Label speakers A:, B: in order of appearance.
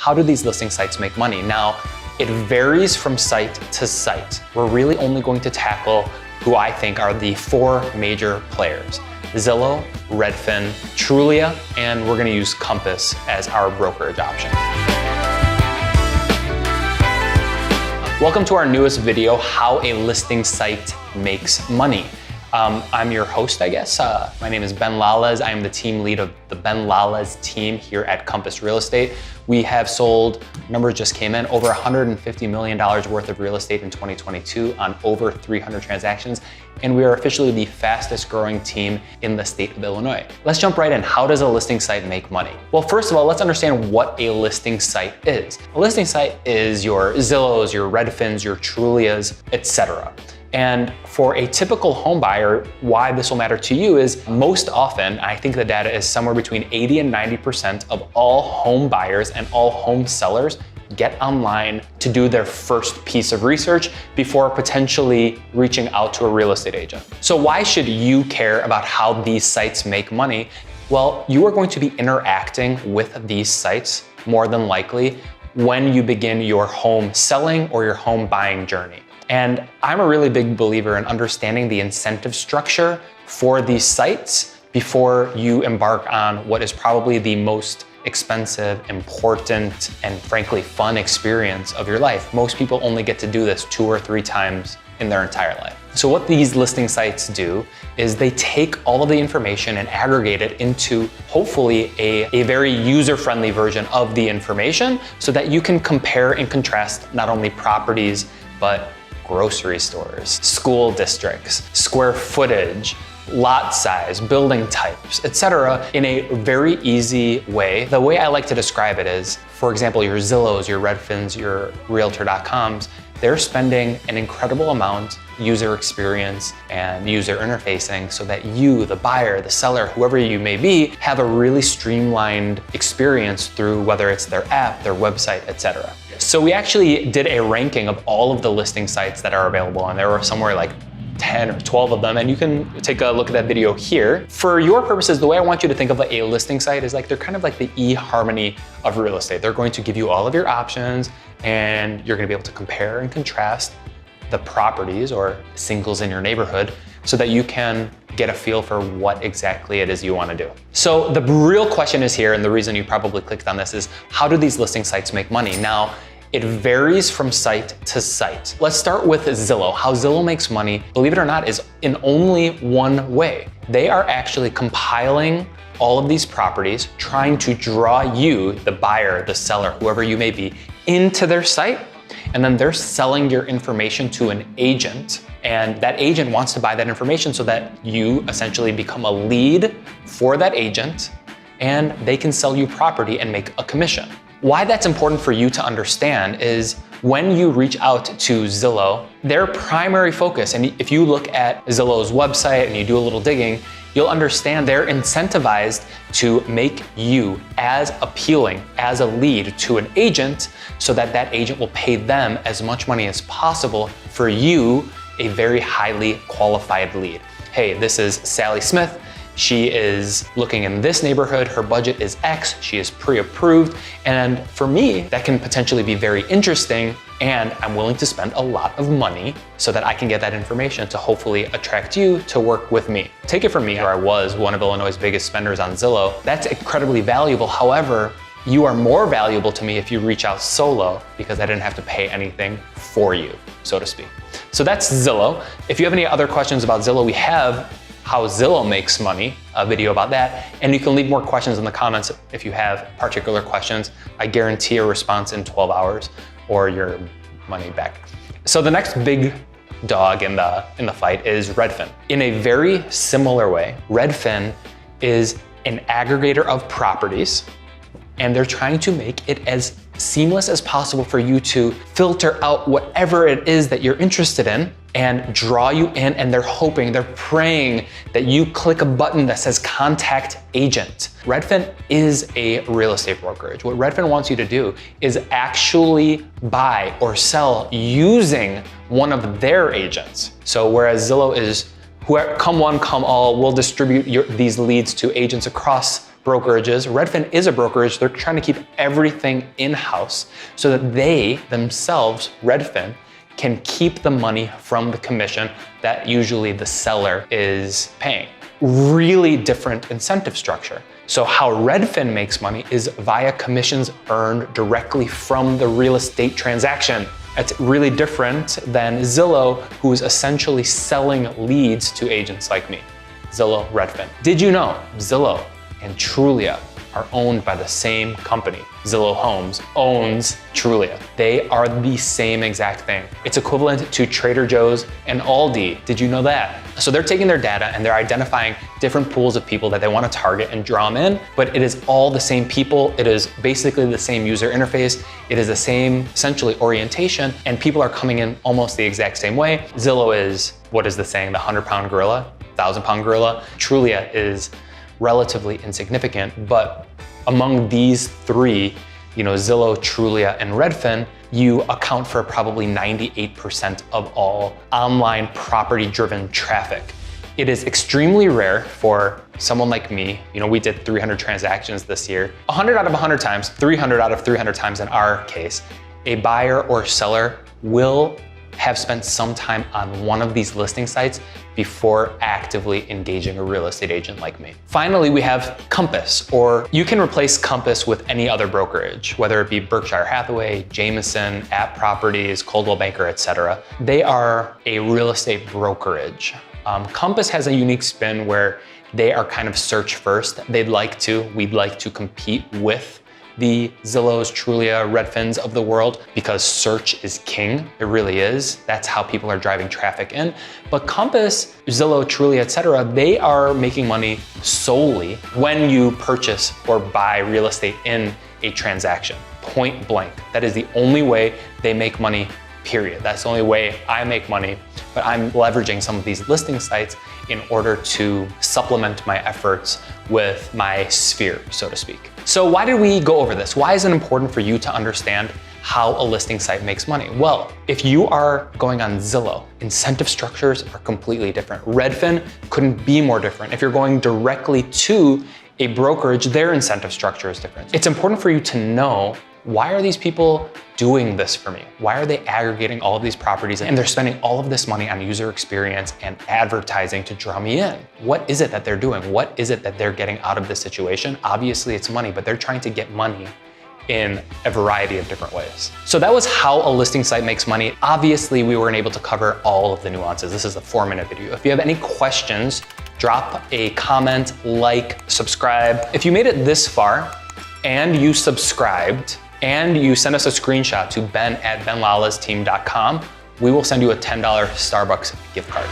A: how do these listing sites make money? Now, it varies from site to site. We're really only going to tackle who I think are the 4 major players: Zillow, Redfin, Trulia, and we're gonna use Compass as our brokerage option. Welcome to our newest video, how a listing site makes money. I'm your host, I guess. My name is Ben Lalez. I am the team lead of the Ben Lalez team here at Compass Real Estate. We have sold, numbers just came in, over $150 million worth of real estate in 2022 on over 300 transactions. And we are officially the fastest growing team in the state of Illinois. Let's jump right in. How does a listing site make money? Well, first of all, let's understand what a listing site is. A listing site is your Zillows, your Redfins, your Trulias, etc. And for a typical home buyer, why this will matter to you is most often, I think the data is somewhere between 80 and 90% of all home buyers and all home sellers get online to do their first piece of research before potentially reaching out to a real estate agent. So why should you care about how these sites make money? Well, you are going to be interacting with these sites more than likely when you begin your home selling or your home buying journey. And I'm a really big believer in understanding the incentive structure for these sites before you embark on what is probably the most expensive, important, and frankly fun experience of your life. Most people only get to do this 2 or 3 times in their entire life. So what these listing sites do is they take all of the information and aggregate it into hopefully a very user-friendly version of the information so that you can compare and contrast not only properties, but grocery stores, school districts, square footage, lot size, building types, etc. in a very easy way. The way I like to describe it is, for example, your Zillows, your Redfins, your realtor.coms, they're spending an incredible amount user experience and user interfacing so that you, the buyer, the seller, whoever you may be, have a really streamlined experience through whether it's their app, their website, etc. So we actually did a ranking of all of the listing sites that are available, and there were somewhere like 10 or 12 of them, and you can take a look at that video here. For your purposes, the way I want you to think of a listing site is like they're kind of like the eHarmony of real estate. They're going to give you all of your options, and you're gonna be able to compare and contrast the properties or singles in your neighborhood so that you can get a feel for what exactly it is you want to do. So the real question is here, and the reason you probably clicked on this is, how do these listing sites make money? Now, it varies from site to site. Let's start with Zillow. How Zillow makes money, believe it or not, is in only one way. They are actually compiling all of these properties, trying to draw you, the buyer, the seller, whoever you may be, into their site, and then they're selling your information to an agent, and that agent wants to buy that information so that you essentially become a lead for that agent, and they can sell you property and make a commission. Why that's important for you to understand is when you reach out to Zillow, their primary focus, and if you look at Zillow's website and you do a little digging, you'll understand they're incentivized to make you as appealing as a lead to an agent so that that agent will pay them as much money as possible for you, a very highly qualified lead. Hey, this is Sally Smith. She is looking in this neighborhood, her budget is X, she is pre-approved, and for me, that can potentially be very interesting, and I'm willing to spend a lot of money so that I can get that information to hopefully attract you to work with me. Take it from me, where I was one of Illinois' biggest spenders on Zillow. That's incredibly valuable. However, you are more valuable to me if you reach out solo because I didn't have to pay anything for you, so to speak. So that's Zillow. If you have any other questions about Zillow, we have how Zillow makes money, a video about that. And you can leave more questions in the comments if you have particular questions. I guarantee a response in 12 hours or your money back. So the next big dog in the fight is Redfin. In a very similar way, Redfin is an aggregator of properties, and they're trying to make it as seamless as possible for you to filter out whatever it is that you're interested in and draw you in, and they're praying that you click a button that says contact agent. Redfin is a real estate brokerage. What Redfin wants you to do is actually buy or sell using one of their agents. So whereas Zillow is come one, come all, we'll distribute these leads to agents across brokerages. Redfin is a brokerage. They're trying to keep everything in-house so that they themselves, Redfin, can keep the money from the commission that usually the seller is paying. Really different incentive structure. So how Redfin makes money is via commissions earned directly from the real estate transaction. It's really different than Zillow, who is essentially selling leads to agents like me. Zillow, Redfin. Did you know Zillow and Trulia are owned by the same company? Zillow Homes owns Trulia. They are the same exact thing. It's equivalent to Trader Joe's and Aldi. Did you know that? So they're taking their data and they're identifying different pools of people that they want to target and draw them in, but it is all the same people. It is basically the same user interface. It is the same, essentially, orientation, and people are coming in almost the exact same way. Zillow is, what is the saying, the 100-pound gorilla, 1,000-pound gorilla. Trulia is relatively insignificant, but among these three, Zillow, Trulia, and Redfin, you account for probably 98% of all online property-driven traffic. It is extremely rare for someone like me. We did 300 transactions this year. 100 out of 100 times, 300 out of 300 times in our case, a buyer or seller will have spent some time on one of these listing sites before actively engaging a real estate agent like me. Finally, we have Compass, or you can replace Compass with any other brokerage, whether it be Berkshire Hathaway, Jameson, App Properties, Coldwell Banker, etc. They are a real estate brokerage. Compass has a unique spin where they are kind of search first. We'd like to compete with the Zillows, Trulia, Redfins of the world, because search is king. It really is. That's how people are driving traffic in. But Compass, Zillow, Trulia, etc., they are making money solely when you purchase or buy real estate in a transaction, point blank. That is the only way they make money, period. That's the only way I make money, but I'm leveraging some of these listing sites in order to supplement my efforts with my sphere, so to speak. So why did we go over this? Why is it important for you to understand how a listing site makes money? Well, if you are going on Zillow, incentive structures are completely different. Redfin couldn't be more different. If you're going directly to a brokerage, their incentive structure is different. It's important for you to know, why are these people doing this for me? Why are they aggregating all of these properties and they're spending all of this money on user experience and advertising to draw me in? What is it that they're doing? What is it that they're getting out of this situation? Obviously it's money, but they're trying to get money in a variety of different ways. So that was how a listing site makes money. Obviously we weren't able to cover all of the nuances. This is a 4-minute video. If you have any questions, drop a comment, like, subscribe. If you made it this far and you subscribed, and you send us a screenshot to ben@benlalezteam.com, we will send you a $10 Starbucks gift card.